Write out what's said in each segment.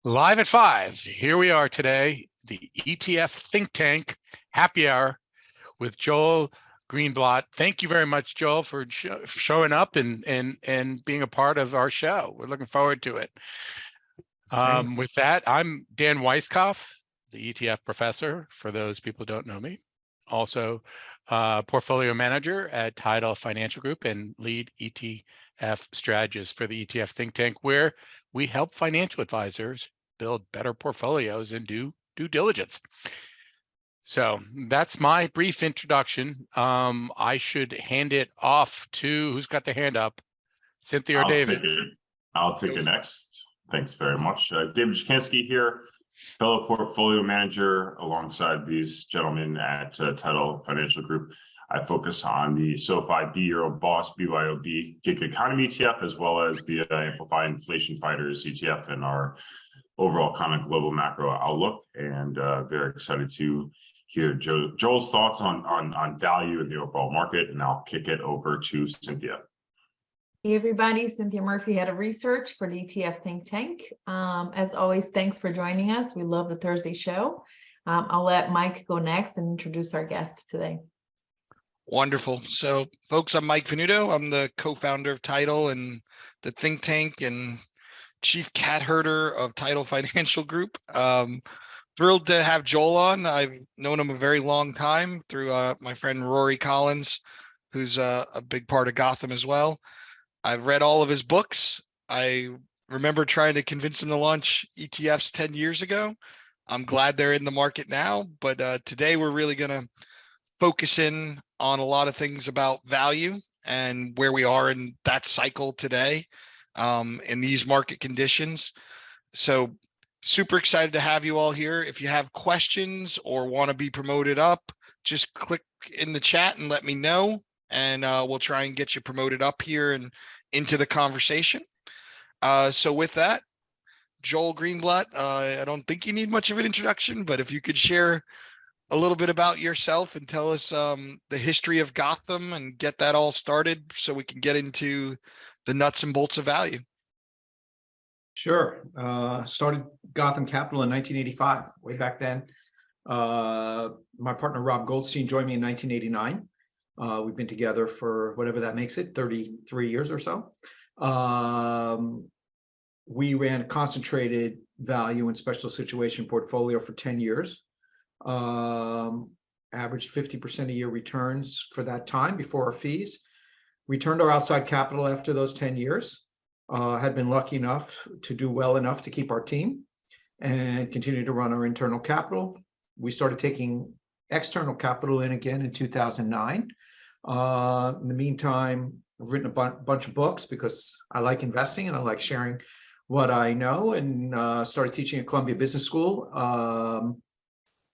Live at 5. Here we are today, the ETF Think Tank Happy Hour with Joel Greenblatt. Thank you very much, Joel, for showing up and being a part of our show. We're looking forward to it. With that, I'm Dan Weisskopf, the ETF professor, for those people who don't know me. Also, portfolio manager at Tidal Financial Group and lead ETF strategist for the ETF Think Tank, where we help financial advisors build better portfolios and do due diligence. So that's my brief introduction. I should hand it off to, who's got their hand up? Cynthia or David? I'll take it next. Thanks very much. David Jakinski here, fellow portfolio manager alongside these gentlemen at Tidal Financial Group. I focus on the SoFi B-Euro Boss BYOB Gig Economy ETF, as well as the Amplify Inflation Fighters ETF and our overall kind of global macro outlook. And very excited to hear Joel's thoughts on value in the overall market. And I'll kick it over to Cynthia. Hey everybody, Cynthia Murphy, head of research for the ETF Think Tank. As always, thanks for joining us. We love the Thursday show. I'll let Mike go next and introduce our guest today. Wonderful. So folks, I'm Mike Venuto. I'm the co-founder of Tidal and the Think Tank and chief cat herder of Tidal Financial Group. Thrilled to have Joel on. I've known him a very long time through my friend Rory Collins, who's a big part of Gotham as well. I've read all of his books. I remember trying to convince him to launch ETFs 10 years ago. I'm glad they're in the market now, but today we're really going to focus in on a lot of things about value and where we are in that cycle today in these market conditions. So super excited to have you all here. If you have questions or want to be promoted up, just click in the chat and let me know. And we'll try and get you promoted up here and into the conversation. So with that, Joel Greenblatt, I don't think you need much of an introduction, but if you could share a little bit about yourself and tell us the history of Gotham and get that all started so we can get into the nuts and bolts of value. Sure. Started Gotham Capital in 1985, way back then. My partner, Rob Goldstein, joined me in 1989. We've been together for whatever that makes it, 33 years or so. We ran a concentrated value and special situation portfolio for 10 years. Averaged 50% a year returns for that time before our fees. Returned our outside capital after those 10 years. Had been lucky enough to do well enough to keep our team and continue to run our internal capital. We started taking external capital in again in 2009. In the meantime, I've written a bunch of books because I like investing and I like sharing what I know, and started teaching at Columbia Business School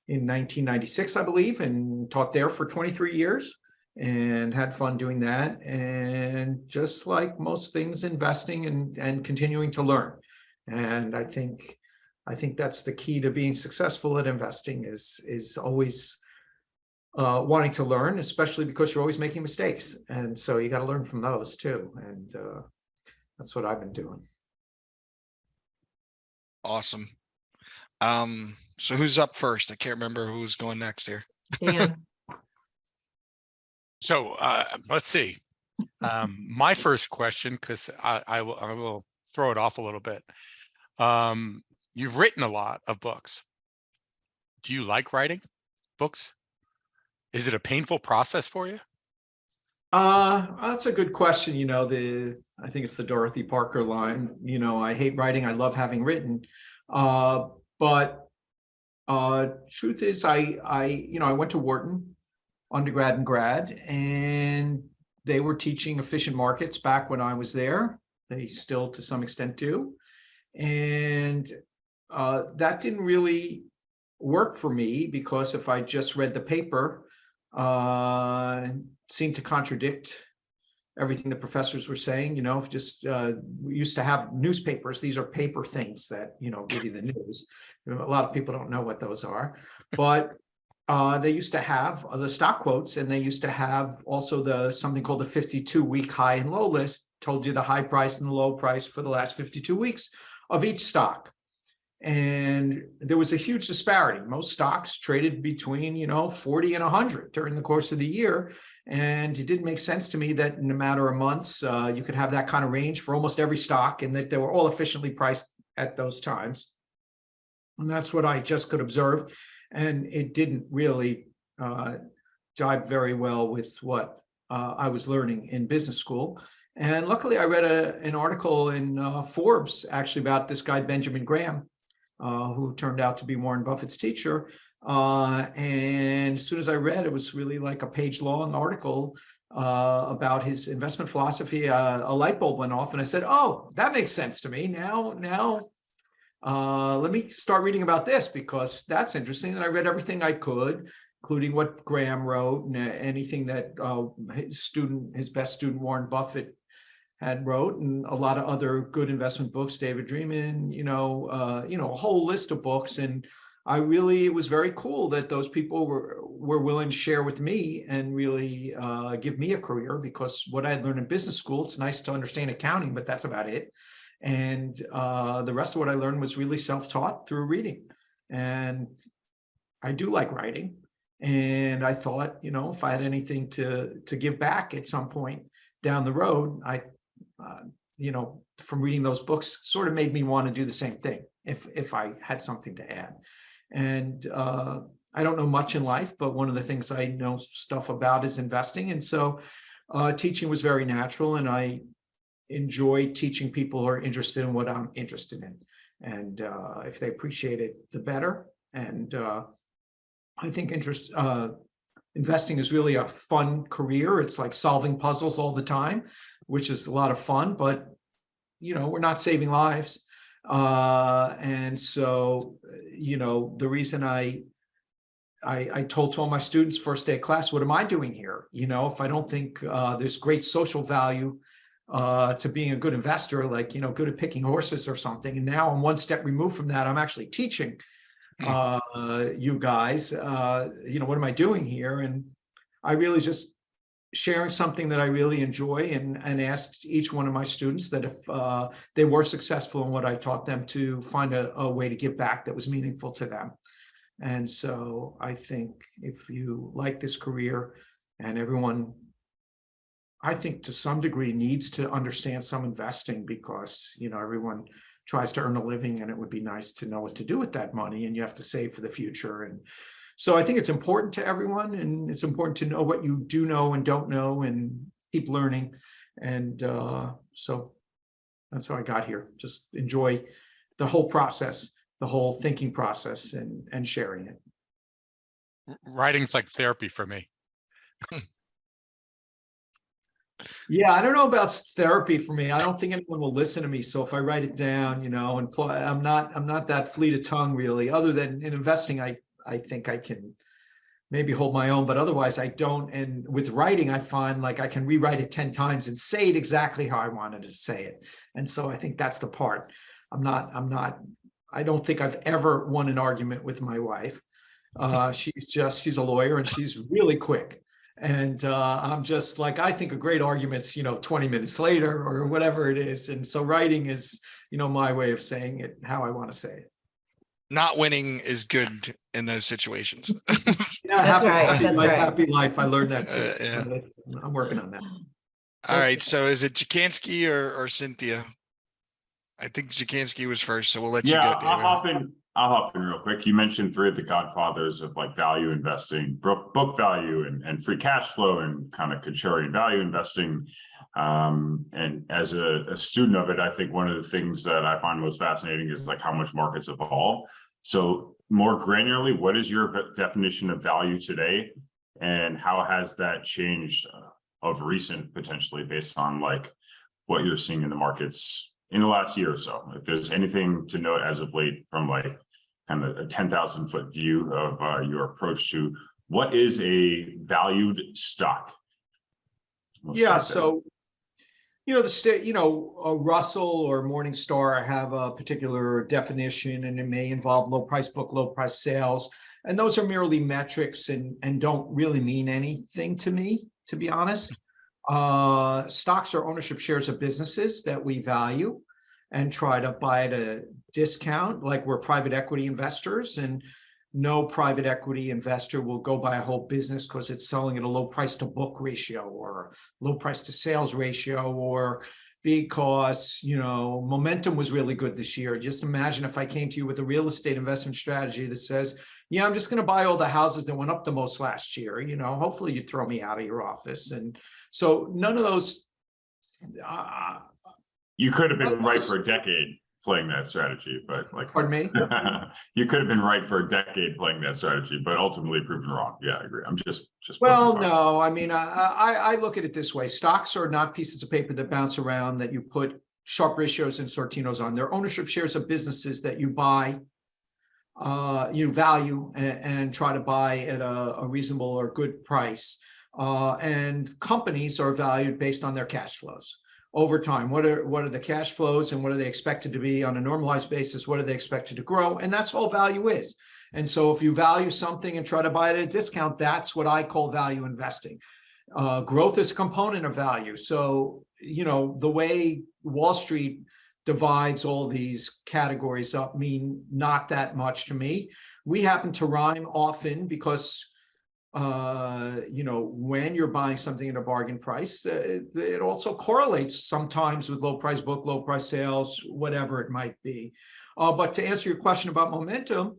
in 1996, I believe, and taught there for 23 years and had fun doing that. And just like most things, investing and continuing to learn. And I think that's the key to being successful at investing is always wanting to learn, especially because you're always making mistakes. And so you got to learn from those too. And that's what I've been doing. Awesome. So who's up first? I can't remember who's going next here. Dan. So let's see. My first question, because I will throw it off a little bit. You've written a lot of books. Do you like writing books? Is it a painful process for you? That's a good question. You know, I think it's the Dorothy Parker line. You know, I hate writing. I love having written. But truth is, I went to Wharton, undergrad and grad, and they were teaching efficient markets back when I was there. They still, to some extent, do. And that didn't really work for me because if I just read the paper, seemed to contradict everything the professors were saying. You know, just we used to have newspapers. These are paper things that, you know, give you the news. A lot of people don't know what those are, but they used to have the stock quotes, and they used to have also something called the 52-week high and low list, told you the high price and the low price for the last 52 weeks of each stock. And there was a huge disparity. Most stocks traded between, 40 and 100 during the course of the year. And it didn't make sense to me that in a matter of months, you could have that kind of range for almost every stock, and that they were all efficiently priced at those times. And that's what I just could observe. And it didn't really jibe very well with what I was learning in business school. And luckily, I read an article in Forbes, actually, about this guy, Benjamin Graham, who turned out to be Warren Buffett's teacher. And as soon as I read, it was really like a page-long article about his investment philosophy. A light bulb went off, and I said, "Oh, that makes sense to me now. Let me start reading about this, because that's interesting." And I read everything I could, including what Graham wrote and anything that his best student Warren Buffett had wrote, and a lot of other good investment books, David Dreaman, a whole list of books. And it was very cool that those people were willing to share with me and really give me a career, because what I had learned in business school, it's nice to understand accounting, but that's about it. And the rest of what I learned was really self-taught through reading. And I do like writing. And I thought, if I had anything to give back at some point down the road, from reading those books sort of made me want to do the same thing if I had something to add. And I don't know much in life, but one of the things I know stuff about is investing. And so teaching was very natural, and I enjoy teaching people who are interested in what I'm interested in. And if they appreciate it, the better. And I think investing is really a fun career. It's like solving puzzles all the time, which is a lot of fun, but we're not saving lives. And so, the reason I told all my students first day of class, what am I doing here? If I don't think there's great social value to being a good investor, like, good at picking horses or something. And now I'm one step removed from that. I'm actually teaching you guys, what am I doing here? And I really just sharing something that I really enjoy, and asked each one of my students that if they were successful in what I taught them, to find a way to give back that was meaningful to them. And so I think if you like this career, and everyone, I think to some degree, needs to understand some investing, because, everyone tries to earn a living, and it would be nice to know what to do with that money, and you have to save for the future. And so I think it's important to everyone, and it's important to know what you do know and don't know, and keep learning. And so that's how I got here. Just enjoy the whole process, the whole thinking process, and sharing it. Writing's like therapy for me. Yeah, I don't know about therapy for me. I don't think anyone will listen to me. So if I write it down, and I'm not that fleet of tongue really. Other than in investing, I think I can maybe hold my own, but otherwise I don't. And with writing, I find like I can rewrite it 10 times and say it exactly how I wanted to say it. And so I think that's the part. I don't think I've ever won an argument with my wife. She's a lawyer, and she's really quick. And I'm just like, I think a great argument's, 20 minutes later or whatever it is. And so writing is, my way of saying it, how I want to say it. Not winning is good in those situations. Yeah, That's right. Happy life. I learned that too. Yeah. I'm working on that. All right. So is it Jacansky or Cynthia? I think Jacansky was first, so we'll let you go, David. I'll hop in real quick. You mentioned three of the godfathers of like value investing, book value and free cash flow, and kind of contrarian value investing. And as a student of it, I think one of the things that I find most fascinating is like how much markets evolve. So more granularly, what is your definition of value today, and how has that changed of recent, potentially based on like what you're seeing in the markets in the last year or so? If there's anything to note as of late from like kind of a 10,000 foot view of your approach to what is a valued stock? Yeah, so Russell or Morningstar have a particular definition, and it may involve low price book, low price sales, and those are merely metrics and don't really mean anything to me, to be honest. Stocks are ownership shares of businesses that we value, and try to buy at a discount, like we're private equity investors, and no private equity investor will go buy a whole business because it's selling at a low price to book ratio or low price to sales ratio, or because, you know, momentum was really good this year. Just imagine if I came to you with a real estate investment strategy that says, yeah, I'm just going to buy all the houses that went up the most last year. You know, hopefully you'd throw me out of your office. And so none of those. You could have been right for a decade playing that strategy, but like, Pardon me? You could have been right for a decade playing that strategy, but ultimately proven wrong. Yeah, I agree. I'm just. Well, no, I mean, I look at it this way. Stocks are not pieces of paper that bounce around that you put Sharpe ratios and Sortinos on. They're ownership shares of businesses that you buy, you value and try to buy at a reasonable or good price. And companies are valued based on their cash flows over time. What are the cash flows, and what are they expected to be on a normalized basis? What are they expected to grow? And that's all value is. And so if you value something and try to buy it at a discount, that's what I call value investing. Growth is a component of value. So, you know, the way Wall Street divides all these categories up mean not that much to me. We happen to rhyme often because you know, when you're buying something at a bargain price, it also correlates sometimes with low price book, low price sales, whatever it might be. But to answer your question about momentum,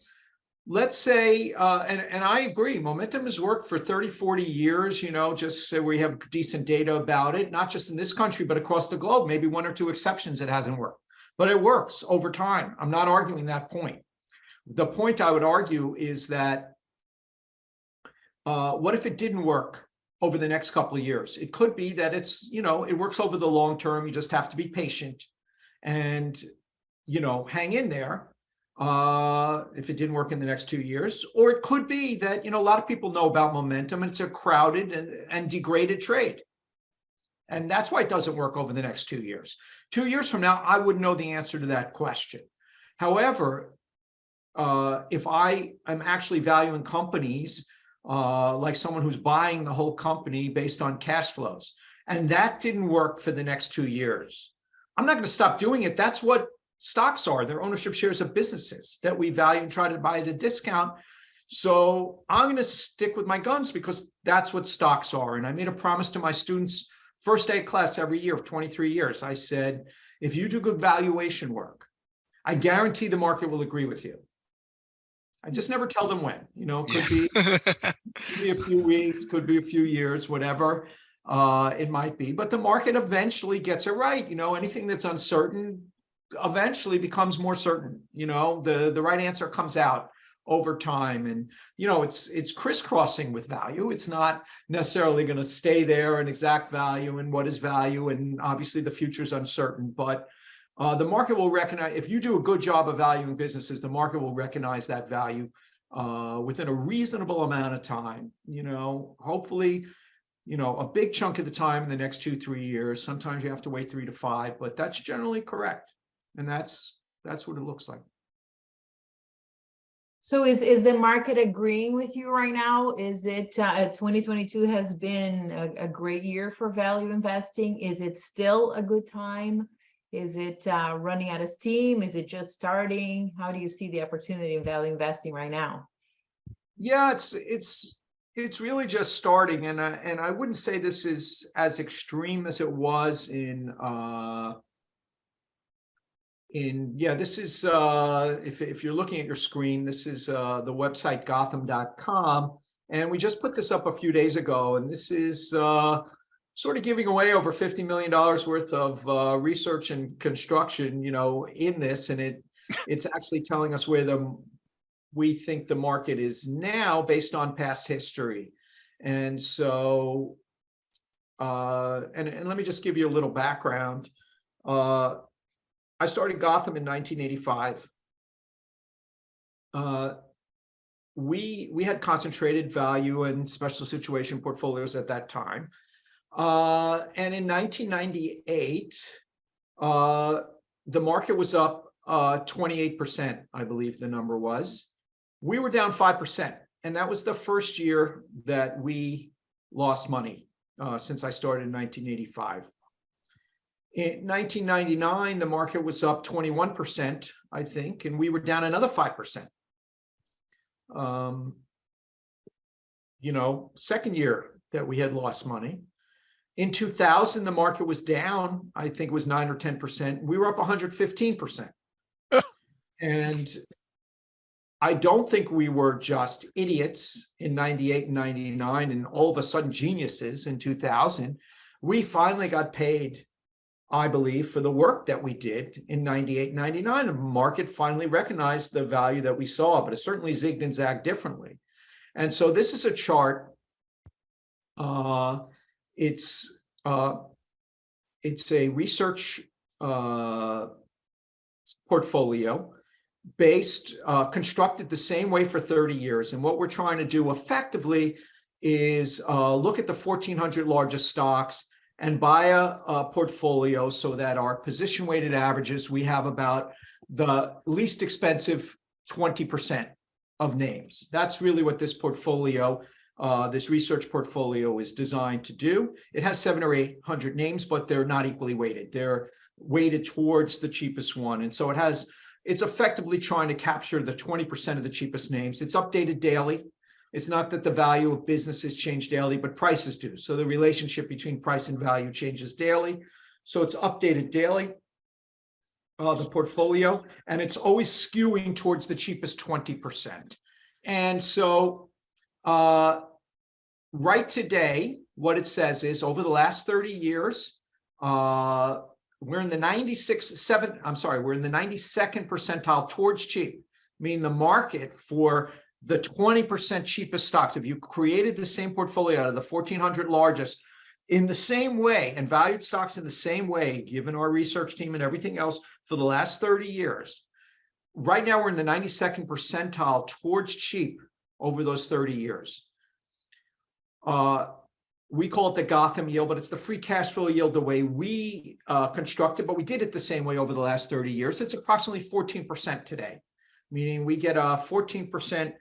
let's say, and I agree, momentum has worked for 30, 40 years, you know, just so we have decent data about it, not just in this country, but across the globe. Maybe one or two exceptions it hasn't worked, but it works over time. I'm not arguing that point. The point I would argue is that what if it didn't work over the next couple of years? It could be that it's, you know, it works over the long term. You just have to be patient and, you know, hang in there if it didn't work in the next 2 years. Or it could be that, you know, a lot of people know about momentum and it's a crowded and degraded trade. And that's why it doesn't work over the next 2 years. 2 years from now, I wouldn't know the answer to that question. However, if I am actually valuing companies like someone who's buying the whole company based on cash flows, and that didn't work for the next 2 years, I'm not going to stop doing it. That's what stocks are. They're ownership shares of businesses that we value and try to buy at a discount. So I'm going to stick with my guns because that's what stocks are. And I made a promise to my students first day of class every year of 23 years. I said, if you do good valuation work, I guarantee the market will agree with you. I just never tell them when, you know, could be a few weeks, could be a few years, whatever it might be. But the market eventually gets it right. You know, anything that's uncertain eventually becomes more certain. You know, the right answer comes out over time. And, you know, it's crisscrossing with value. It's not necessarily going to stay there, an exact value and what is value. And obviously the future is uncertain, but the market will recognize, if you do a good job of valuing businesses, the market will recognize that value within a reasonable amount of time. You know, hopefully, you know, a big chunk of the time in the next 2-3 years. Sometimes you have to wait 3 to 5, but that's generally correct. And that's what it looks like. So is the market agreeing with you right now? Is it 2022 has been a great year for value investing? Is it still a good time? Is it running out of steam? Is it just starting? How do you see the opportunity in value investing right now? Yeah, it's really just starting, and I wouldn't say this is as extreme as it was in this is if you're looking at your screen, this is the website Gotham.com, and we just put this up a few days ago, and this is sort of giving away over $50 million worth of research and construction, you know, in this, and it's actually telling us where we think the market is now based on past history. And so, and let me just give you a little background. I started Gotham in 1985. We had concentrated value and special situation portfolios at that time. And in 1998, the market was up 28%, I believe the number was. We were down 5%. And that was the first year that we lost money since I started in 1985. In 1999, the market was up 21%, I think, and we were down another 5%. Second year that we had lost money. In 2000, the market was down, I think it was 9 or 10%. We were up 115%. And I don't think we were just idiots in 98 and 99 and all of a sudden geniuses in 2000. We finally got paid, I believe, for the work that we did in 98, 99. The market finally recognized the value that we saw, but it certainly zigged and zagged differently. And so this is a chart. It's a research portfolio constructed the same way for 30 years. And what we're trying to do effectively is look at the 1,400 largest stocks and buy a portfolio so that our position weighted averages, we have about the least expensive 20% of names. That's really what this portfolio, this research portfolio is designed to do. It has 700 or 800 names, but they're not equally weighted. They're weighted towards the cheapest one. And so it's effectively trying to capture the 20% of the cheapest names. It's updated daily. It's not that the value of businesses change daily, but prices do. So the relationship between price and value changes daily. So it's updated daily, the portfolio, and it's always skewing towards the cheapest 20%. And so right today, what it says is over the last 30 years, we're in the 92nd percentile towards cheap, meaning the market for the 20% cheapest stocks. If you created the same portfolio out of the 1,400 largest in the same way and valued stocks in the same way, given our research team and everything else for the last 30 years, right now we're in the 92nd percentile towards cheap over those 30 years. We call it the Gotham yield, but it's the free cash flow yield the way we construct it, but we did it the same way over the last 30 years. It's approximately 14% today, meaning we get a 14%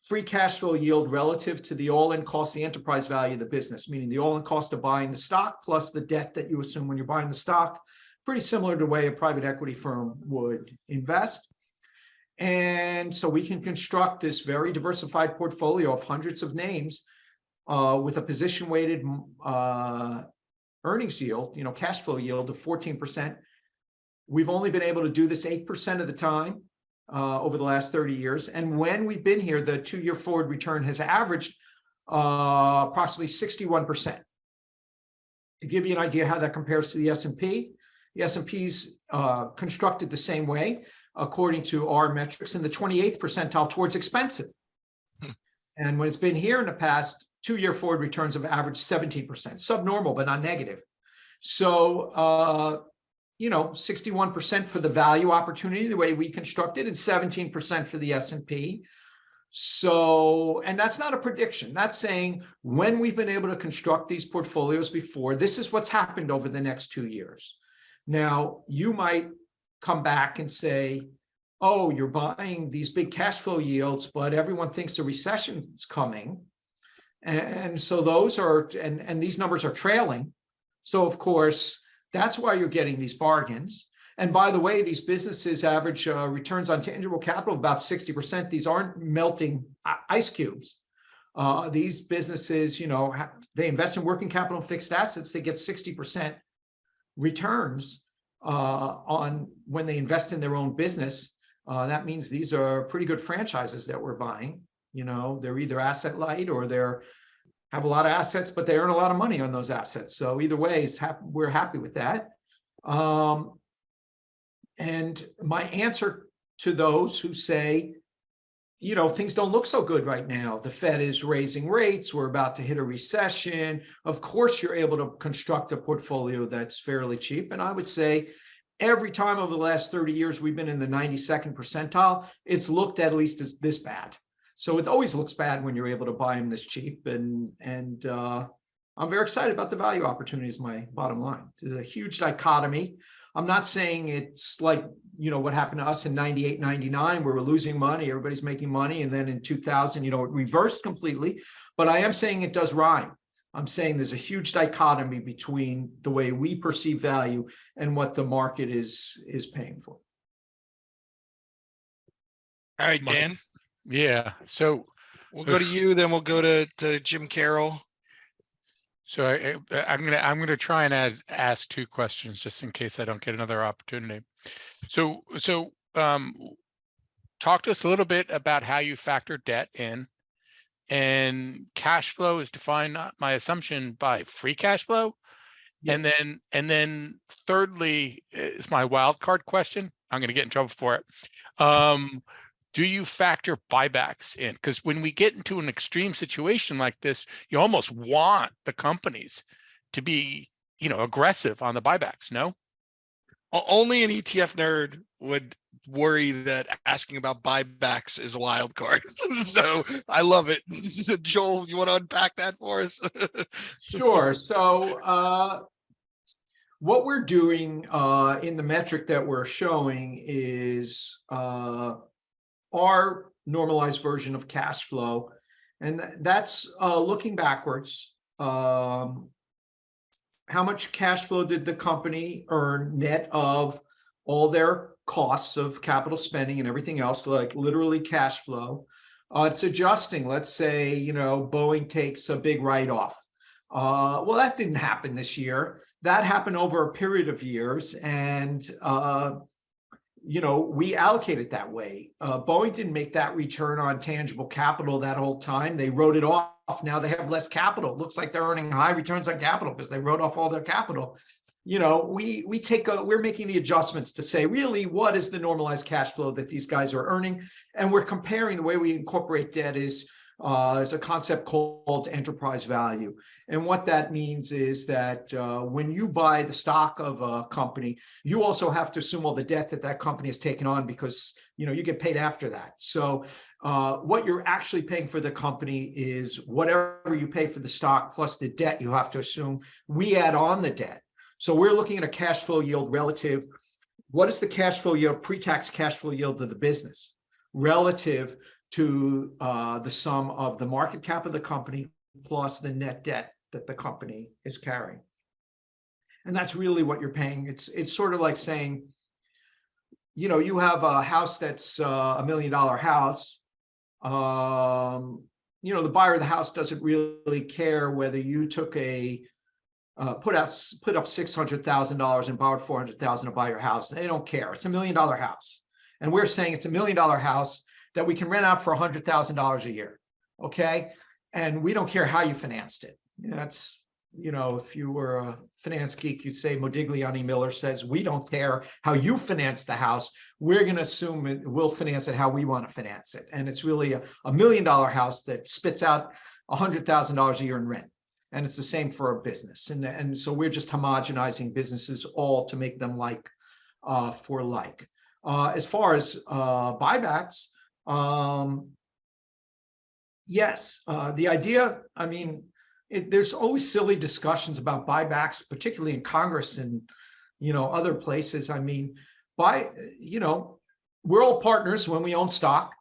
free cash flow yield relative to the all-in cost, the enterprise value of the business, meaning the all-in cost of buying the stock plus the debt that you assume when you're buying the stock, pretty similar to the way a private equity firm would invest. And so we can construct this very diversified portfolio of hundreds of names with a position weighted earnings yield, cash flow yield of 14%. We've only been able to do this 8% of the time over the last 30 years. And when we've been here, the 2-year forward return has averaged approximately 61%. To give you an idea how that compares to the S&P, the S&P's constructed the same way, according to our metrics, in the 28th percentile towards expensive. And when it's been here in the past, 2-year forward returns have averaged 17%, subnormal, but not negative. So, 61% for the value opportunity, the way we constructed, and 17% for the S&P. So, and that's not a prediction. That's saying when we've been able to construct these portfolios before, this is what's happened over the next 2 years. Now, you might come back and say, oh, you're buying these big cash flow yields, but everyone thinks a recession is coming. And so those are, and these numbers are trailing. So of course, that's why you're getting these bargains. And by the way, these businesses average returns on tangible capital of about 60%. These aren't melting ice cubes. These businesses, they invest in working capital and fixed assets. They get 60% returns on when they invest in their own business. That means these are pretty good franchises that we're buying. They're either asset light or have a lot of assets, but they earn a lot of money on those assets. So either way, we're happy with that. And my answer to those who say, things don't look so good right now. The Fed is raising rates. We're about to hit a recession. Of course, you're able to construct a portfolio that's fairly cheap. And I would say every time over the last 30 years, we've been in the 92nd percentile, it's looked at least as this bad. So it always looks bad when you're able to buy them this cheap. And I'm very excited about the value opportunities, my bottom line. There's a huge dichotomy. I'm not saying it's like, what happened to us in 98, 99, where we're losing money, everybody's making money. And then in 2000, it reversed completely. But I am saying it does rhyme. I'm saying there's a huge dichotomy between the way we perceive value and what the market is paying for. All right, Mike. Dan, Yeah. So we'll go to you, then we'll go to Jim Carroll. So I'm gonna try and ask two questions just in case I don't get another opportunity. So talk to us a little bit about how you factor debt in, and cash flow is defined, my assumption, by free cash flow. Yes. And then thirdly is my wild card question. I'm gonna get in trouble for it. Do you factor buybacks in? Because when we get into an extreme situation like this, you almost want the companies to be, aggressive on the buybacks, no? Only an ETF nerd would worry that asking about buybacks is a wild card. So I love it. Joel, you want to unpack that for us? Sure. So what we're doing in the metric that we're showing is our normalized version of cash flow. And that's looking backwards. How much cash flow did the company earn net of all their costs of capital spending and everything else, like literally cash flow? It's adjusting. Let's say, Boeing takes a big write-off. Well, that didn't happen this year. That happened over a period of years. And we allocate it that way. Boeing didn't make that return on tangible capital that whole time. They wrote it off. Now they have less capital. It looks like they're earning high returns on capital because they wrote off all their capital. We're making the adjustments to say, really, what is the normalized cash flow that these guys are earning? And we're comparing. The way we incorporate debt is a concept called enterprise value. And what that means is that when you buy the stock of a company, you also have to assume all the debt that company has taken on, because you get paid after that. So what you're actually paying for the company is whatever you pay for the stock plus the debt you have to assume. We add on the debt. So we're looking at a cash flow yield relative. What is the cash flow yield, pre-tax cash flow yield of the business relative to the sum of the market cap of the company plus the net debt that the company is carrying? And that's really what you're paying. It's sort of like saying, you have a house that's $1 million house. The buyer of the house doesn't really care whether you took put up $600,000 and borrowed $400,000 to buy your house. They don't care. It's $1 million house, and we're saying it's $1 million house that we can rent out for $100,000 a year. Okay. And we don't care how you financed it. That's, if you were a finance geek, you'd say Modigliani Miller says, we don't care how you finance the house. We're going to assume we'll finance it how we want to finance it. And it's really a $1 million house that spits out $100,000 a year in rent. And it's the same for a business. And so we're just homogenizing businesses all to make them like for like. As far as buybacks, yes, the idea, there's always silly discussions about buybacks, particularly in Congress and, other places. We're all partners when we own stock.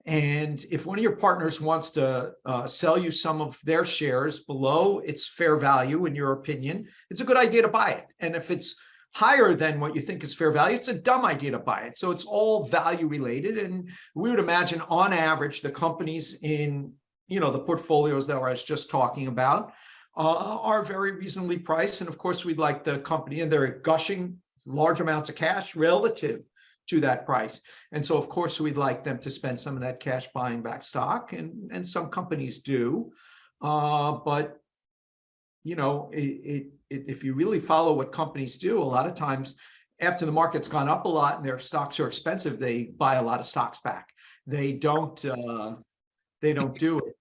And if one of your partners wants to sell you some of their shares below its fair value, in your opinion, it's a good idea to buy it. And if it's higher than what you think is fair value, it's a dumb idea to buy it. So it's all value related. And we would imagine on average, the companies in, the portfolios that I was just talking about are very reasonably priced. And of course, we'd like the company, and they're gushing large amounts of cash relative to that price. And so, of course, we'd like them to spend some of that cash buying back stock, and some companies do. But, if you really follow what companies do, a lot of times after the market's gone up a lot and their stocks are expensive, they buy a lot of stocks back. They don't do it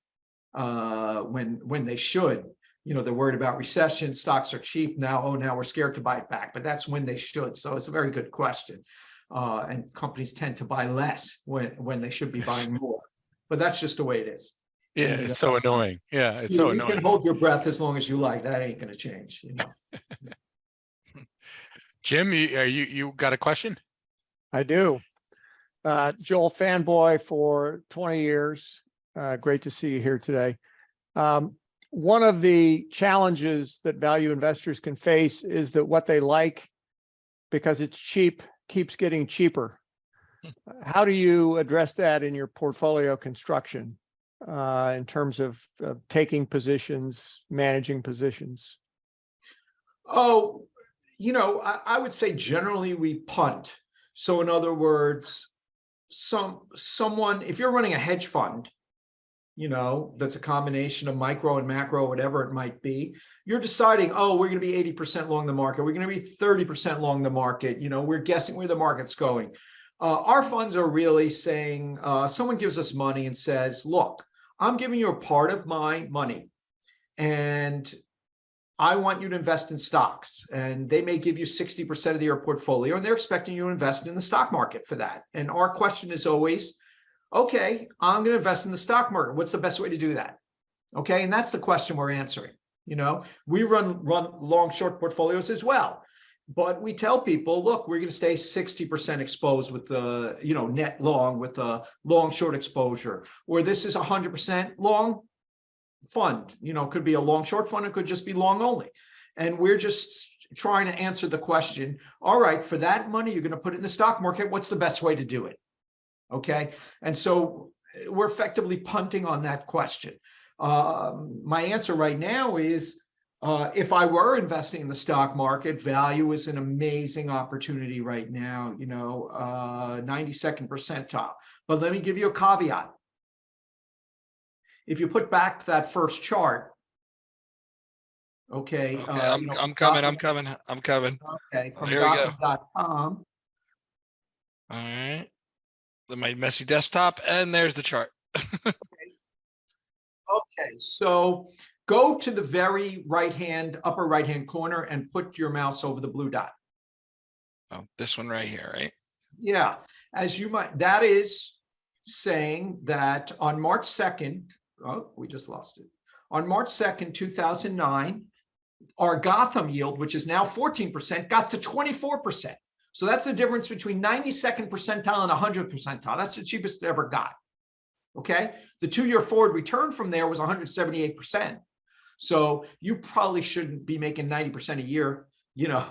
when they should. They're worried about recession, stocks are cheap now. Now we're scared to buy it back, but that's when they should. So it's a very good question. And companies tend to buy less when they should be buying more, but that's just the way it is. Yeah, And, it's so annoying. Yeah, it's so you annoying. can hold your breath as long as you like. That ain't going to change. Jim, you got a question? I do. Joel, fanboy for 20 years. Great to see you here today. one of the challenges that value investors can face is that what they like, because it's cheap, keeps getting cheaper. How do you address that in your portfolio construction in terms of taking positions, managing positions? Oh, I would say generally we punt. So in other words, someone, if you're running a hedge fund, that's a combination of micro and macro, whatever it might be, you're deciding, oh, we're going to be 80% long the market. We're going to be 30% long the market. We're guessing where the market's going. Our funds are really saying, someone gives us money and says, look, I'm giving you a part of my money and I want you to invest in stocks, and they may give you 60% of your portfolio and they're expecting you to invest in the stock market for that. And our question is always, okay, I'm going to invest in the stock market. What's the best way to do that? Okay. And that's the question we're answering. We run long short portfolios as well, but we tell people, look, we're going to stay 60% exposed with the, net long with the long short exposure, or this is 100% long fund, could be a long short fund. It could just be long only. And we're just trying to answer the question. All right, for that money, you're going to put it in the stock market. What's the best way to do it? Okay. And so we're effectively punting on that question. My answer right now is, if I were investing in the stock market, value is an amazing opportunity right now, 92nd percentile. But let me give you a caveat. If you put back that first chart, okay. I'm coming. Okay, from There we go. Gotham.com. All right. My messy desktop, and there's the chart. Okay, so go to the very upper right hand corner and put your mouse over the blue dot. Oh, this one right here, right? Yeah, that is saying that on March 2nd, we just lost it. On March 2nd, 2009, our Gotham yield, which is now 14%, got to 24%. So that's the difference between 92nd percentile and 100th percentile. That's the cheapest it ever got. Okay. The 2-year forward return from there was 178%. So you probably shouldn't be making 90% a year. The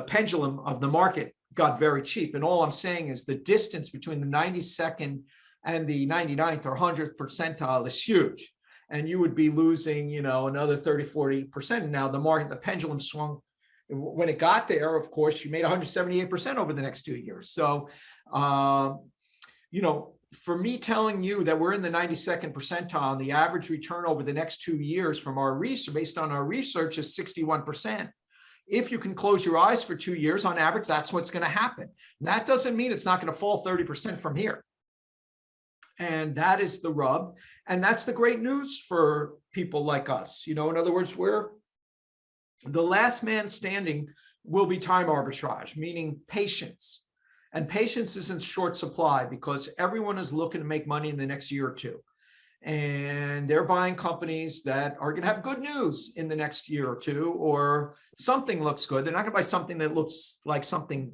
pendulum of the market got very cheap. And all I'm saying is the distance between the 92nd and the 99th or 100th percentile is huge. And you would be losing, another 30, 40%. Now the market, the pendulum swung. When it got there, of course, you made 178% over the next 2 years. So, for me telling you that we're in the 92nd percentile, and the average return over the next 2 years from our research, based on our research, is 61%. If you can close your eyes for 2 years on average, that's what's going to happen. And that doesn't mean it's not going to fall 30% from here. And that is the rub. And that's the great news for people like us. In other words, we're the last man standing will be time arbitrage, meaning patience. And patience is in short supply because everyone is looking to make money in the next year or two. And they're buying companies that are going to have good news in the next year or two, or something looks good. They're not going to buy something that looks like something,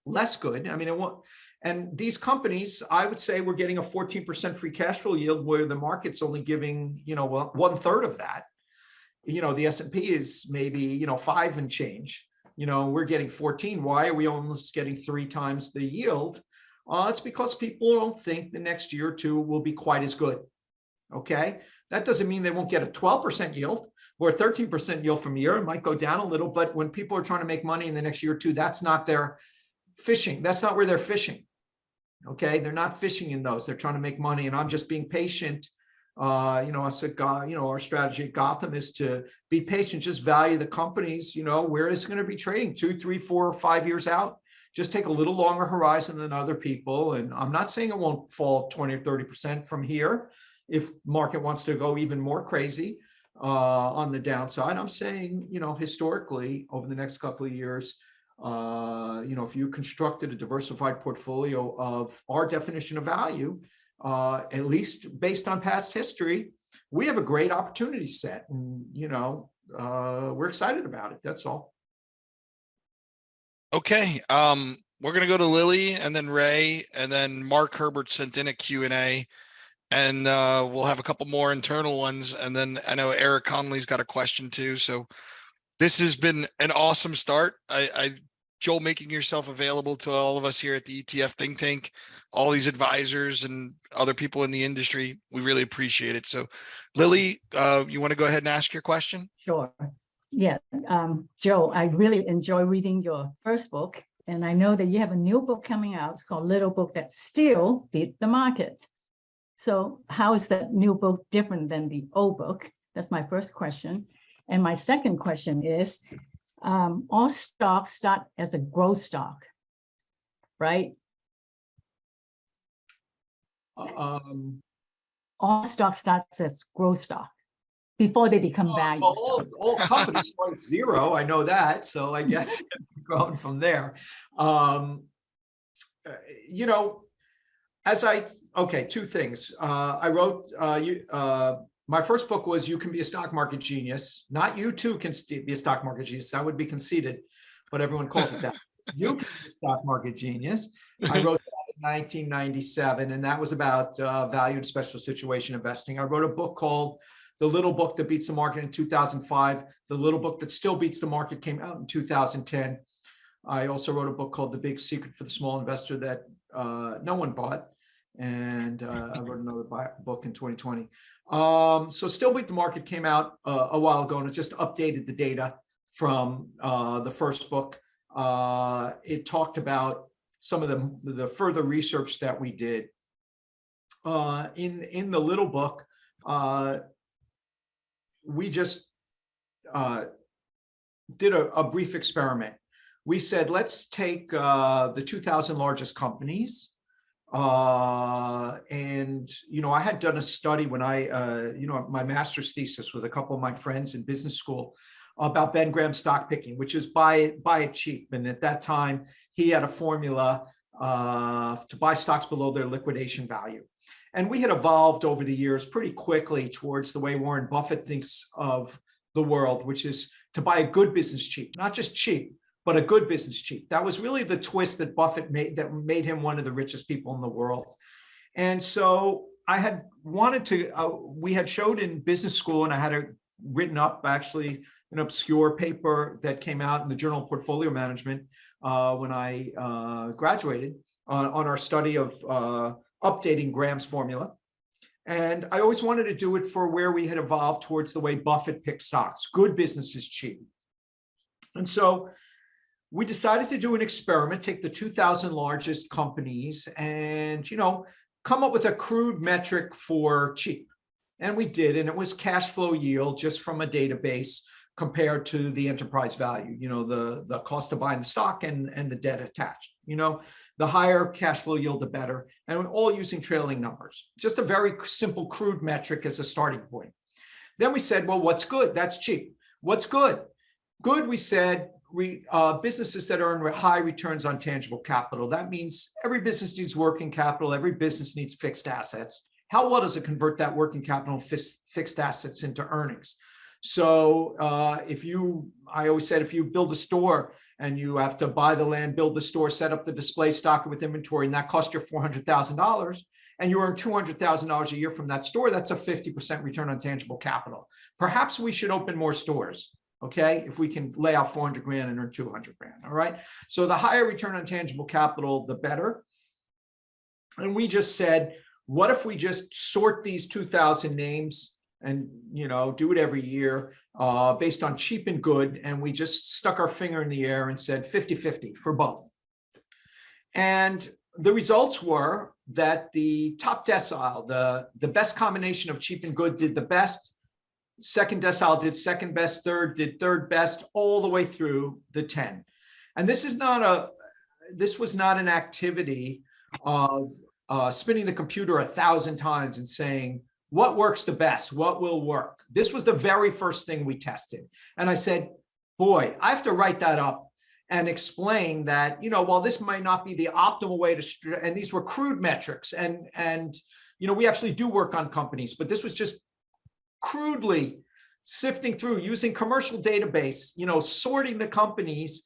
less good. I mean, it won't. And these companies, I would say we're getting a 14% free cash flow yield where the market's only giving, 1/3 of that. The S&P is maybe, 5 and change. We're getting 14. Why are we almost getting 3 times the yield? It's because people don't think the next year or two will be quite as good. Okay. That doesn't mean they won't get a 12% yield or a 13% yield from a year. It might go down a little, but when people are trying to make money in the next year or two, that's not their fishing. That's not where they're fishing. Okay. They're not fishing in those. They're trying to make money. And I'm just being patient. I said, our strategy at Gotham is to be patient, just value the companies, where it's going to be trading 2, 3, 4, 5 years out. Just take a little longer horizon than other people. And I'm not saying it won't fall 20 or 30% from here if market wants to go even more crazy on the downside. I'm saying, historically over the next couple of years, if you constructed a diversified portfolio of our definition of value, at least based on past history, we have a great opportunity set, and we're excited about it. That's all. Okay. We're going to go to Lily and then Ray, and then Mark Herbert sent in a Q&A. And we'll have a couple more internal ones. And then I know Eric Conley's got a question too. So this has been an awesome start. Joel, making yourself available to all of us here at the ETF Think Tank, all these advisors and other people in the industry, we really appreciate it. So Lily, you want to go ahead and ask your question? Sure. Yeah, Joe, I really enjoy reading your first book, and I know that you have a new book coming out. It's called Little Book That Still Beat the Market. So how is that new book different than the old book? That's my first question. And my second question is, all stocks start as a growth stock, right? All stocks start as growth stock before they become value Well, stock. all companies start at zero. I know that. So I guess going from there. You know, okay, two things. I wrote, my first book was You Can Be a Stock Market Genius. Not you too can be a stock market genius. That would be conceited, but everyone calls it that. You can be a stock market genius. I wrote that in 1997, and that was about value and special situation investing. I wrote a book called The Little Book That Beats the Market in 2005. The Little Book That Still Beats the Market came out in 2010. I also wrote a book called The Big Secret for the Small Investor that no one bought. And I wrote another book in 2020. So Still Beat the Market came out a while ago, and it just updated the data from the first book. It talked about some of the further research that we did. In the little book, we just did a brief experiment. We said, let's take the 2,000 largest companies. And, you know, I had done a study when my master's thesis with a couple of my friends in business school about Ben Graham's stock picking, which is buy it cheap. And at that time, he had a formula to buy stocks below their liquidation value. And we had evolved over the years pretty quickly towards the way Warren Buffett thinks of the world, which is to buy a good business cheap, not just cheap, but a good business cheap. That was really the twist that Buffett made that made him one of the richest people in the world. And so I had wanted to, we had showed in business school, and I had it written up actually, an obscure paper that came out in the Journal of Portfolio Management when I graduated on our study of updating Graham's formula. And I always wanted to do it for where we had evolved towards the way Buffett picked stocks, good businesses cheap. And so we decided to do an experiment, take the 2,000 largest companies and, you know, come up with a crude metric for cheap. And we did, and it was cash flow yield just from a database compared to the enterprise value, you know, the cost of buying the stock and the debt attached. You know, the higher cash flow yield, the better, and we're all using trailing numbers. Just a very simple, crude metric as a starting point. Then we said, well, what's good? That's cheap. What's good? Good, we said, businesses that earn high returns on tangible capital. That means every business needs working capital. Every business needs fixed assets. How well does it convert that working capital and fixed assets into earnings? So I always said, if you build a store and you have to buy the land, build the store, set up the display, stock it with inventory, and that cost you $400,000, and you earn $200,000 a year from that store, that's a 50% return on tangible capital. Perhaps we should open more stores. Okay, if we can lay out 400 grand and earn 200 grand, all right? So the higher return on tangible capital, the better. And we just said, what if we just sort these 2,000 names and, you know, do it every year based on cheap and good, and we just stuck our finger in the air and said 50-50 for both. And the results were that the top decile, the best combination of cheap and good did the best. Second decile did second best, third did third best, all the way through the 10. And this was not an activity of spinning the computer 1,000 times and saying, what works the best? What will work? This was the very first thing we tested. And I said, boy, I have to write that up and explain that, you know, while this might not be the optimal way to, and these were crude metrics, and you know, we actually do work on companies, but this was just crudely sifting through using commercial database, you know, sorting the companies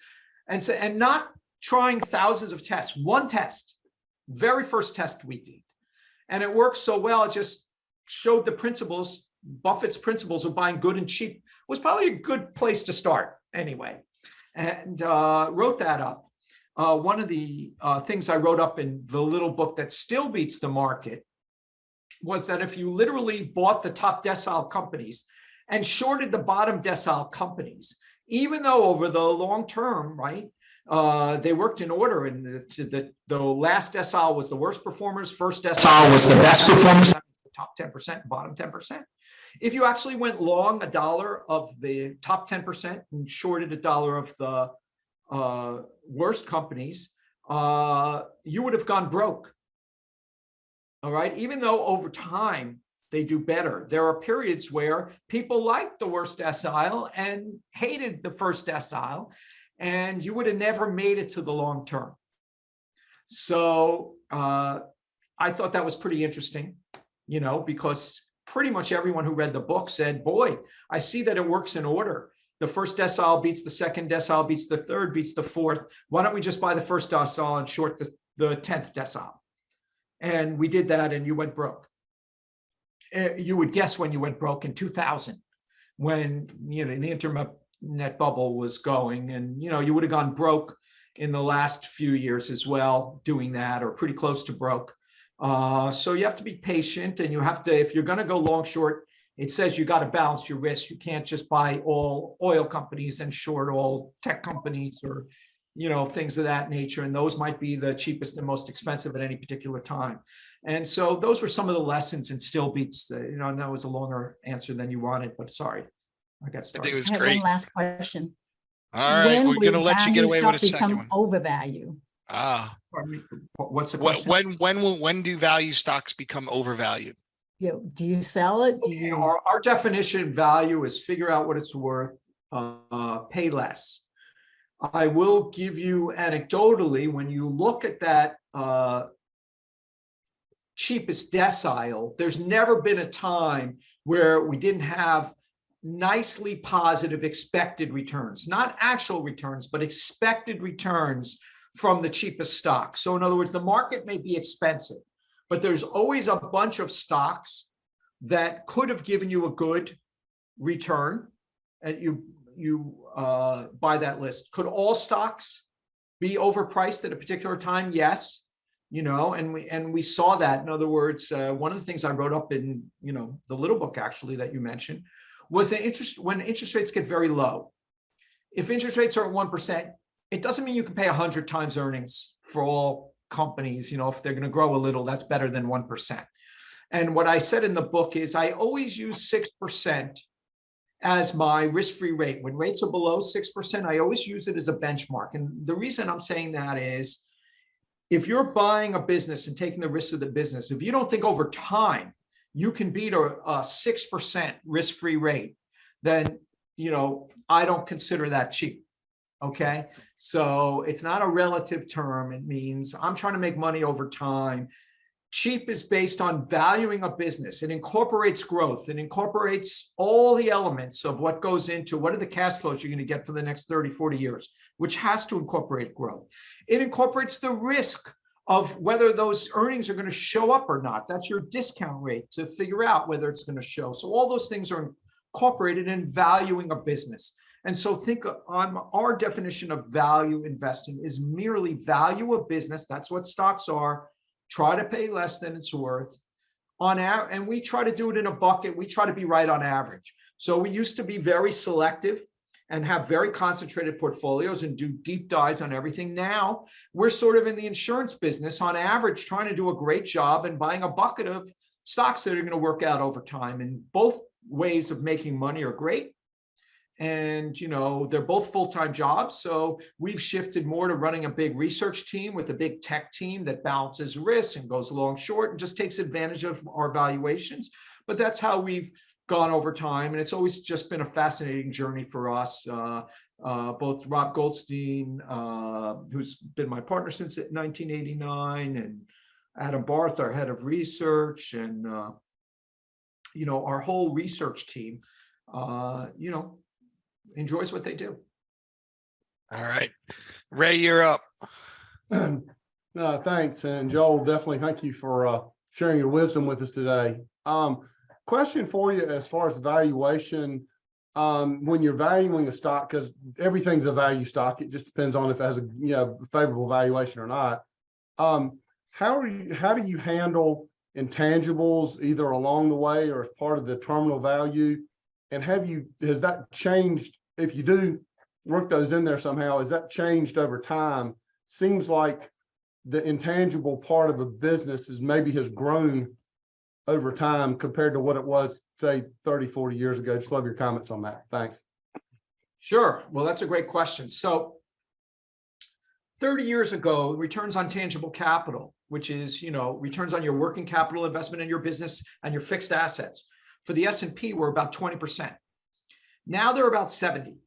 and not trying thousands of tests. One test, very first test we did. And it worked so well, it just showed the principles, Buffett's principles of buying good and cheap was probably a good place to start anyway. And wrote that up. One of the things I wrote up in the little book that still beats the market was that if you literally bought the top decile companies and shorted the bottom decile companies, even though over the long term, right, they worked in order, and the last decile was the worst performers, first decile was the best performers, that means the top 10%, bottom 10%. If you actually went long $1 of the top 10% and shorted $1 of the worst companies, you would have gone broke. All right, even though over time they do better. There are periods where people liked the worst decile and hated the first decile, and you would have never made it to the long term. So I thought that was pretty interesting, you know, because pretty much everyone who read the book said, boy, I see that it works in order. The first decile beats the second decile, beats the third, beats the fourth. Why don't we just buy the first decile and short the 10th decile? And we did that, and you went broke. You would guess when you went broke in 2000, when, you know, the internet bubble was going, and, you know, you would have gone broke in the last few years as well doing that, or pretty close to broke. So you have to be patient, and you have to, if you're going to go long short, it says you got to balance your risk. You can't just buy all oil companies and short all tech companies, or, you know, things of that nature. And those might be the cheapest and most expensive at any particular time. And so those were some of the lessons, and still beats the, you know, and that was a longer answer than you wanted, but sorry, I got started. I think it was I have great. one last question. All right, When we're going to will let you get value away with a stock second become one. overvalue? Pardon me, what's the question? When do value stocks become overvalued? You know, do you sell it? Do Okay, you? our definition of value is figure out what it's worth, pay less. I will give you anecdotally, when you look at that cheapest decile, there's never been a time where we didn't have nicely positive expected returns, not actual returns, but expected returns from the cheapest stock. So in other words, the market may be expensive, but there's always a bunch of stocks that could have given you a good return, and you buy that list. Could all stocks be overpriced at a particular time? Yes. You know, and we saw that. In other words, one of the things I wrote up in, you know, the little book actually that you mentioned was that when interest rates get very low. If interest rates are at 1%, it doesn't mean you can pay 100 times earnings for all companies. You know, if they're going to grow a little, that's better than 1%. And what I said in the book is I always use 6% as my risk-free rate. When rates are below 6%, I always use it as a benchmark. And the reason I'm saying that is, if you're buying a business and taking the risk of the business, if you don't think over time you can beat a 6% risk-free rate, then, you know, I don't consider that cheap. Okay. So it's not a relative term. It means I'm trying to make money over time. Cheap is based on valuing a business. It incorporates growth. It incorporates all the elements of what goes into what are the cash flows you're going to get for the next 30, 40 years, which has to incorporate growth. It incorporates the risk of whether those earnings are going to show up or not. That's your discount rate to figure out whether it's going to show. So all those things are incorporated in valuing a business. And so think on our definition of value investing is merely value a business. That's what stocks are. Try to pay less than it's worth on average. And we try to do it in a bucket. We try to be right on average. So we used to be very selective and have very concentrated portfolios and do deep dives on everything. Now we're sort of in the insurance business on average, trying to do a great job and buying a bucket of stocks that are going to work out over time. And both ways of making money are great. And, you know, they're both full-time jobs. So we've shifted more to running a big research team with a big tech team that balances risk and goes long short and just takes advantage of our valuations. But that's how we've gone over time. And it's always just been a fascinating journey for us. Both Rob Goldstein, who's been my partner since 1989, and Adam Barth, our head of research, and, you know, our whole research team, you know, enjoys what they do. All right, Ray, you're up. Thanks. And Joel, definitely thank you for sharing your wisdom with us today. Question for you as far as valuation, when you're valuing a stock, because everything's a value stock, it just depends on if it has a favorable valuation or not. How do you handle intangibles either along the way or as part of the terminal value? And has that changed? If you do work those in there somehow, has that changed over time? Seems like the intangible part of the business has grown over time compared to what it was, say, 30, 40 years ago. Just love your comments on that. Thanks. Sure. Well, that's a great question. So 30 years ago, returns on tangible capital, which is, returns on your working capital investment in your business and your fixed assets, for the S&P were about 20%. Now they're about 70.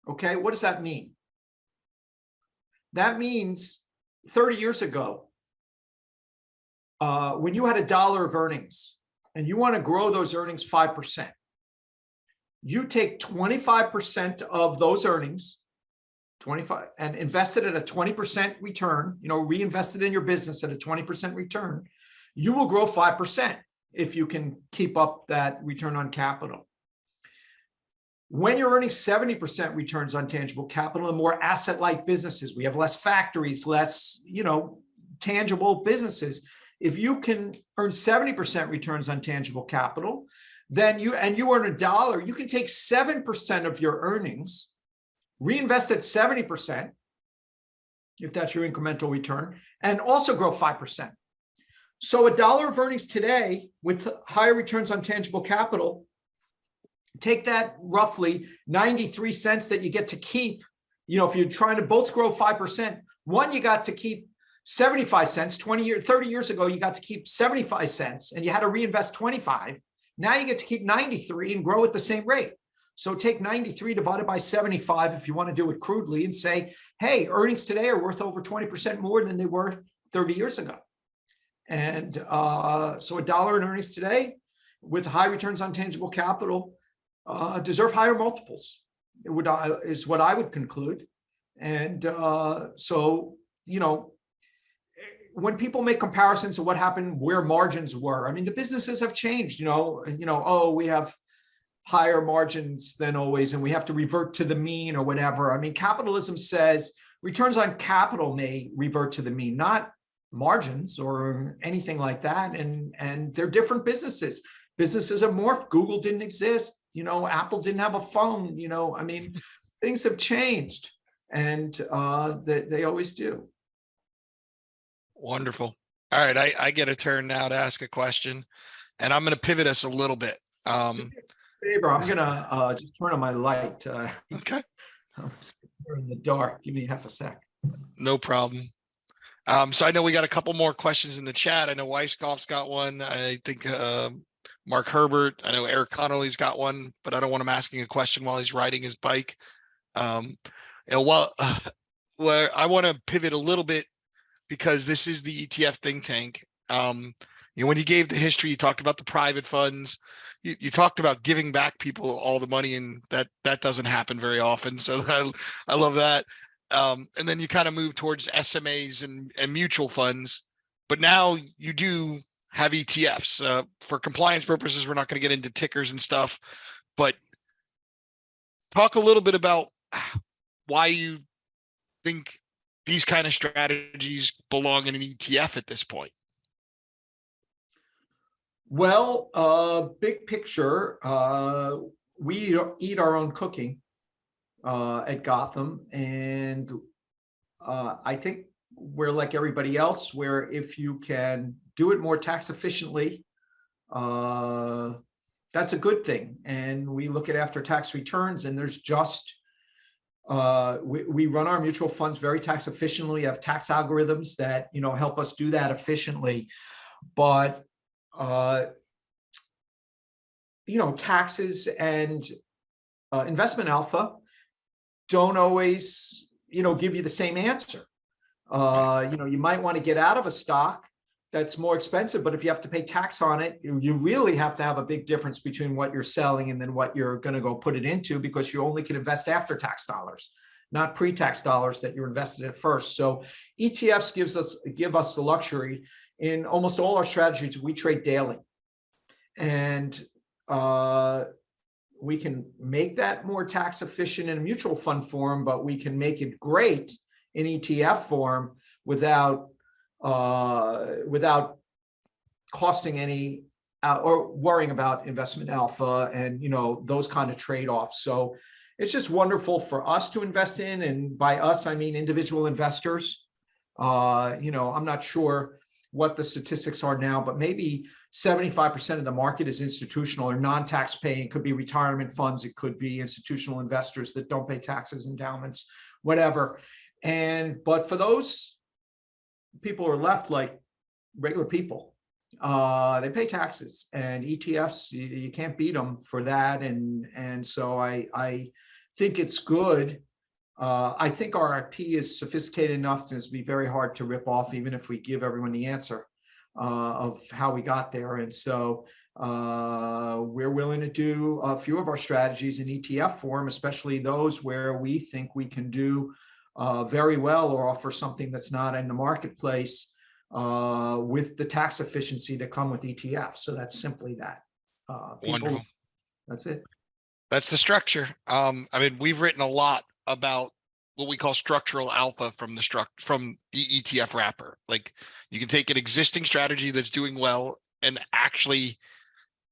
Okay, what does that mean? That means 30 years ago, when you had $1 of earnings and you want to grow those earnings 5%, you take 25% of those earnings, 25, and invest it at a 20% return, reinvest it in your business at a 20% return, you will grow 5% if you can keep up that return on capital. When you're earning 70% returns on tangible capital in more asset-light businesses, we have less factories, less, tangible businesses. If you can earn 70% returns on tangible capital, then you earn $1, you can take 7% of your earnings, reinvest at 70%, if that's your incremental return, and also grow 5%. So $1 of earnings today with higher returns on tangible capital, take that roughly 93 cents that you get to keep. If you're trying to both grow 5%, one, you got to keep 75 cents. 30 years ago, you got to keep 75 cents and you had to reinvest 25. Now you get to keep 93 and grow at the same rate. So take 93 divided by 75, if you want to do it crudely, and say, hey, earnings today are worth over 20% more than they were 30 years ago. And so $1 in earnings today with high returns on tangible capital deserve higher multiples, is what I would conclude. And so, when people make comparisons to what happened, where margins were, the businesses have changed, we have higher margins than always, and we have to revert to the mean or whatever. Capitalism says returns on capital may revert to the mean, not margins or anything like that. And they're different businesses. Businesses have morphed. Google didn't exist. Apple didn't have a phone. Things have changed, and they always do. Wonderful. All right, I get a turn now to ask a question, and I'm going to pivot us a little bit. Favor, I'm going to just turn on my light. Okay. I'm in the dark. Give me half a sec. No problem. So I know we got a couple more questions in the chat. I know Weisskopf's got one. I think Mark Herbert. I know Eric Connolly's got one, but I don't want him asking a question while he's riding his bike. Where I want to pivot a little bit, because this is the ETF think tank. When you gave the history, you talked about the private funds. You talked about giving back people all the money, and that doesn't happen very often. So I love that. And then you kind of move towards SMAs and mutual funds. But now you do have ETFs. For compliance purposes, we're not going to get into tickers and stuff. But talk a little bit about why you think these kind of strategies belong in an ETF at this point. Well, big picture, we eat our own cooking at Gotham, and I think we're like everybody else, where if you can do it more tax efficiently, that's a good thing. And we look at after-tax returns, and there's just we run our mutual funds very tax efficiently. We have tax algorithms that help us do that efficiently, but taxes and investment alpha don't always give you the same answer. You might want to get out of a stock that's more expensive, but if you have to pay tax on it, you really have to have a big difference between what you're selling and then what you're going to go put it into, because you only can invest after tax dollars, not pre-tax dollars that you're invested at first. So ETFs give us the luxury. in almost all our strategies, we trade daily. And we can make that more tax efficient in a mutual fund form, but we can make it great in ETF form without costing any or worrying about investment alpha and, you know, those kind of trade-offs. So it's just wonderful for us to invest in, and by us, I mean individual investors. You know, I'm not sure what the statistics are now, but maybe 75% of the market is institutional or non-tax paying. It could be retirement funds. It could be institutional investors that don't pay taxes, endowments, whatever. But for those people who are left like regular people, they pay taxes, and ETFs, you can't beat them for that. And so I think it's good. I think our IP is sophisticated enough to be very hard to rip off, even if we give everyone the answer of how we got there. And so we're willing to do a few of our strategies in ETF form, especially those where we think we can do very well or offer something that's not in the marketplace with the tax efficiency that come with ETFs. So that's simply that. Wonderful. That's it. That's the structure. I mean, we've written a lot about what we call structural alpha from the ETF wrapper. Like, you can take an existing strategy that's doing well and actually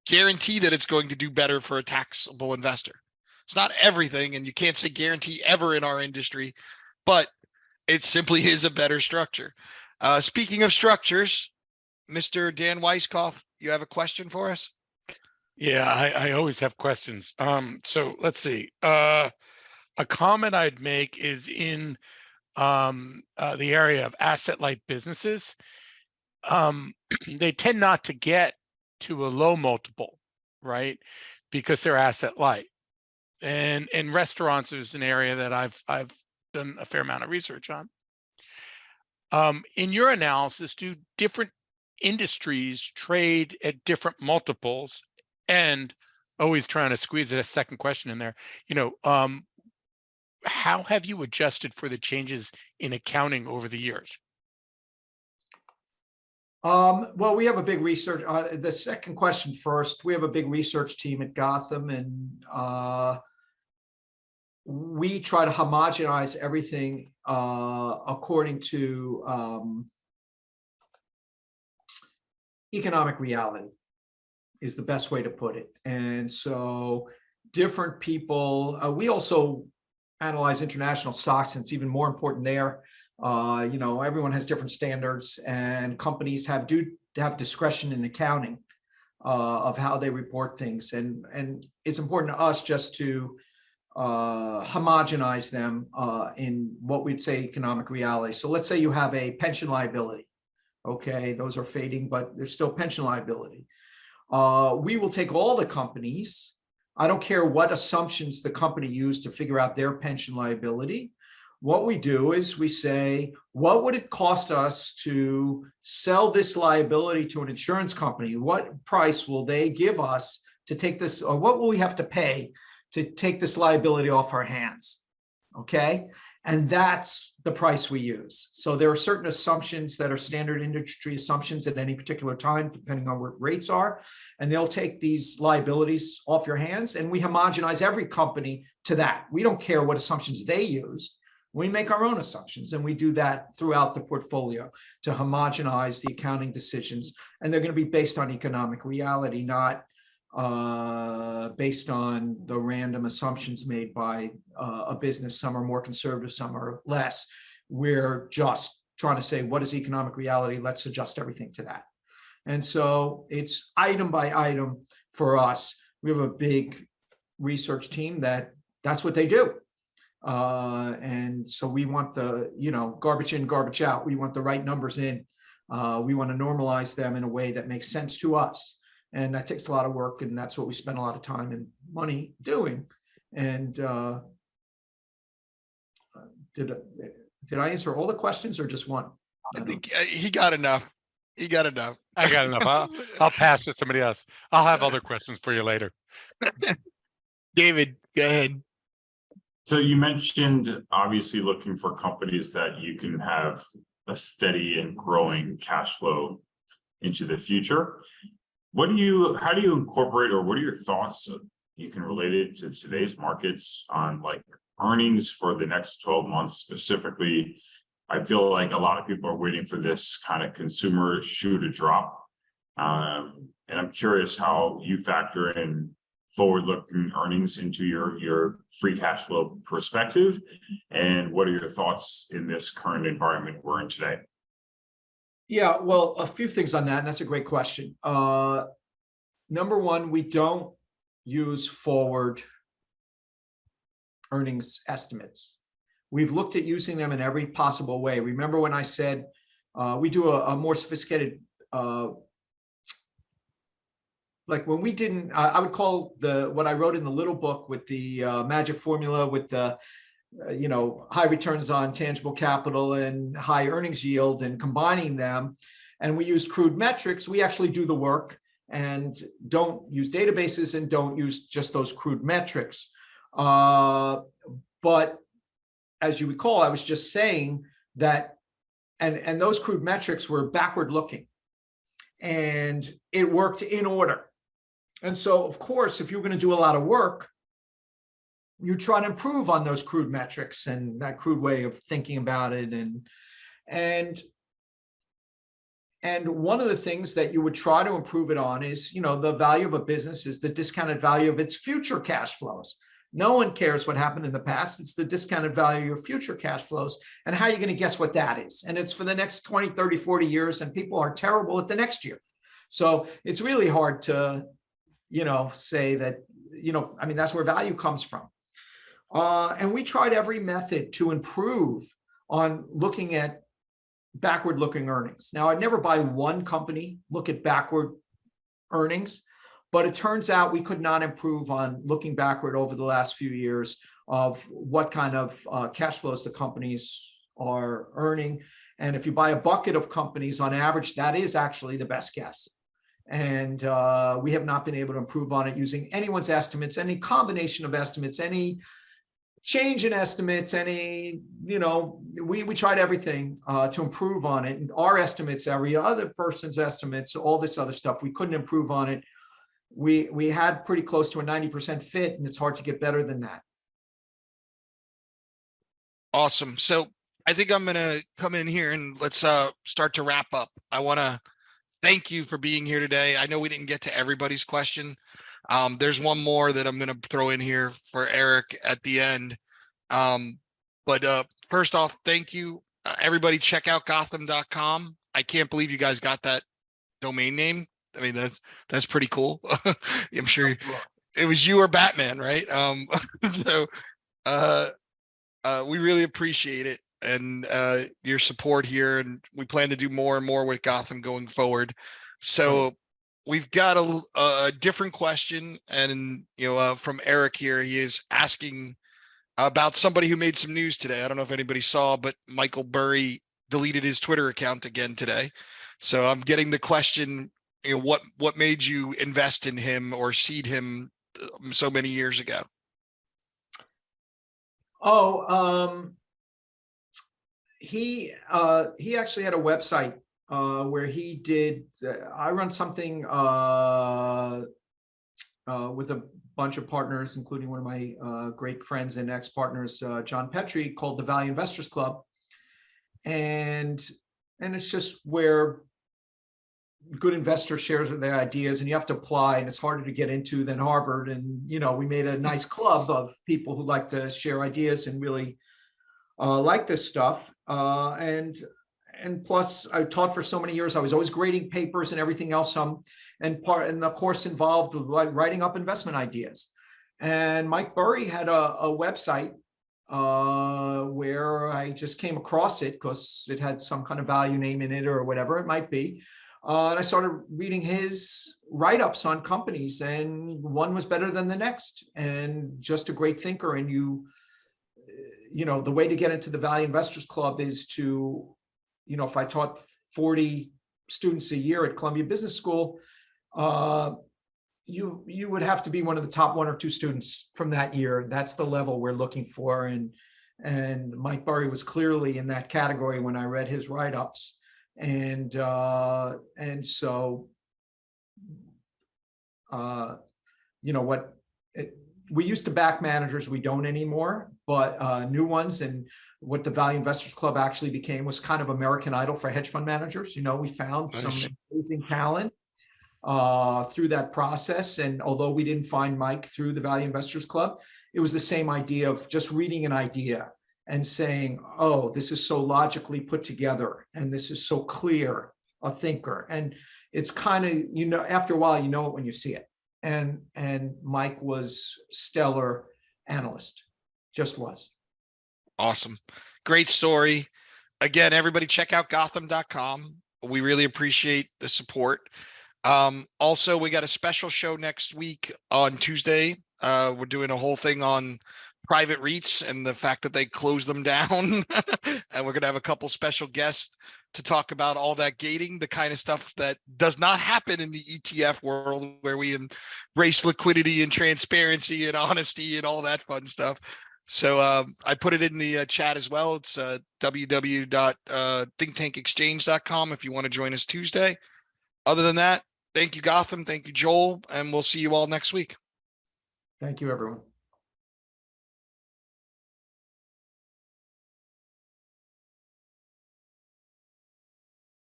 guarantee that it's going to do better for a taxable investor. It's not everything, and you can't say guarantee ever in our industry, but it simply is a better structure. Speaking of structures, Mr. Dan Weisskopf, you have a question for us? Yeah, I always have questions. So let's see. A comment I'd make is in the area of asset-light businesses. They tend not to get to a low multiple, right? Because they're asset-light. And restaurants is an area that I've done a fair amount of research on. In your analysis, do different industries trade at different multiples? And always trying to squeeze a second question in there, you know, how have you adjusted for the changes in accounting over the years? Well, we have a big research. The second question first. We have a big research team at Gotham, and we try to homogenize everything according to economic reality is the best way to put it. And so different people, we also analyze international stocks, and it's even more important there. You know, everyone has different standards, and companies have discretion in accounting of how they report things. And it's important to us just to homogenize them in what we'd say economic reality. So let's say you have a pension liability. Okay, those are fading, but there's still pension liability. We will take all the companies. I don't care what assumptions the company used to figure out their pension liability. What we do is we say, what would it cost us to sell this liability to an insurance company? What price will they give us to take this, or what will we have to pay to take this liability off our hands? Okay. And that's the price we use. So there are certain assumptions that are standard industry assumptions at any particular time, depending on what rates are. And they'll take these liabilities off your hands, and we homogenize every company to that. We don't care what assumptions they use. We make our own assumptions, and we do that throughout the portfolio to homogenize the accounting decisions. And they're going to be based on economic reality, not based on the random assumptions made by a business. Some are more conservative, some are less. We're just trying to say, what is economic reality? Let's adjust everything to that. And so it's item by item for us. We have a big research team that's what they do. And so we want the, you know, garbage in, garbage out. We want the right numbers in. We want to normalize them in a way that makes sense to us. And that takes a lot of work, and that's what we spend a lot of time and money doing. And did I answer all the questions or just one? I think he got enough. He got enough. I got enough. I'll pass to somebody else. I'll have other questions for you later. David, go ahead. So you mentioned obviously looking for companies that you can have a steady and growing cash flow into the future. How do you incorporate, or what are your thoughts? You can relate it to today's markets on like earnings for the next 12 months specifically. I feel like a lot of people are waiting for this kind of consumer shoe to drop. And I'm curious how you factor in forward-looking earnings into your free cash flow perspective, and what are your thoughts in this current environment we're in today? Yeah, well, a few things on that, and that's a great question. Number one, we don't use forward earnings estimates. We've looked at using them in every possible way. Remember when I said we do a more sophisticated, like when we didn't, I would call what I wrote in the little book with the magic formula with the high returns on tangible capital and high earnings yield, and combining them, and we used crude metrics. We actually do the work and don't use databases and don't use just those crude metrics. But as you recall, I was just saying that, and those crude metrics were backward looking, and it worked in order. And so, of course, if you're going to do a lot of work, you try to improve on those crude metrics and that crude way of thinking about it. And one of the things that you would try to improve it on is, the value of a business is the discounted value of its future cash flows. No one cares what happened in the past. It's the discounted value of future cash flows. And how are you going to guess what that is? And it's for the next 20, 30, 40 years, and people are terrible at the next year. So it's really hard to, say that, that's where value comes from. And we tried every method to improve on looking at backward-looking earnings. Now, I'd never buy one company, look at backward earnings, but it turns out we could not improve on looking backward over the last few years of what kind of cash flows the companies are earning. And if you buy a bucket of companies, on average, that is actually the best guess. And we have not been able to improve on it using anyone's estimates, any combination of estimates, any change in estimates, we tried everything to improve on it. And our estimates, every other person's estimates, all this other stuff, we couldn't improve on it. We had pretty close to a 90% fit, and it's hard to get better than that. Awesome. So I think I'm going to come in here and let's start to wrap up. I want to thank you for being here today. I know we didn't get to everybody's question. There's one more that I'm going to throw in here for Eric at the end. But first off, thank you. Everybody check out Gotham.com. I can't believe you guys got that domain name. I mean, that's pretty cool. I'm sure it was you or Batman, right? So we really appreciate it, and your support here, and we plan to do more and more with Gotham going forward. So we've got a different question, and from Eric here. He is asking about somebody who made some news today. I don't know if anybody saw, but Michael Burry deleted his Twitter account again today. So I'm getting the question, what made you invest in him or seed him so many years ago? He actually had a website where he did, I run something with a bunch of partners, including one of my great friends and ex-partners, John Petrie, called the Value Investors Club. And it's just where good investors share their ideas, and you have to apply, and it's harder to get into than Harvard. And, we made a nice club of people who like to share ideas and really like this stuff. And plus I taught for so many years. I was always grading papers and everything else. And the course involved with writing up investment ideas. And Mike Burry had a website where I just came across it because it had some kind of value name in it or whatever it might be. And I started reading his write-ups on companies, and one was better than the next, and just a great thinker. And the way to get into the Value Investors Club is to, if I taught 40 students a year at Columbia Business School, you would have to be one of the top 1 or 2 students from that year. That's the level we're looking for. And Mike Burry was clearly in that category when I read his write-ups. And so, we used to back managers, we don't anymore, but new ones. And what the Value Investors Club actually became was kind of American Idol for hedge fund managers. We found some amazing talent through that process. And although we didn't find Mike through the Value Investors Club, it was the same idea of just reading an idea and saying, oh, this is so logically put together, and this is so clear, a thinker. And it's kind of, after a while, you know it when you see it. And Mike was stellar analyst, just was. Awesome. Great story. Again, everybody check out Gotham.com. We really appreciate the support. Also, we got a special show next week on Tuesday. We're doing a whole thing on private REITs and the fact that they close them down. And we're going to have a couple special guests to talk about all that gating, the kind of stuff that does not happen in the ETF world, where we embrace liquidity and transparency and honesty and all that fun stuff. So I put it in the chat as well. It's www.thinktankexchange.com if you want to join us Tuesday. Other than that, thank you, Gotham. Thank you, Joel. And we'll see you all next week. Thank you, everyone.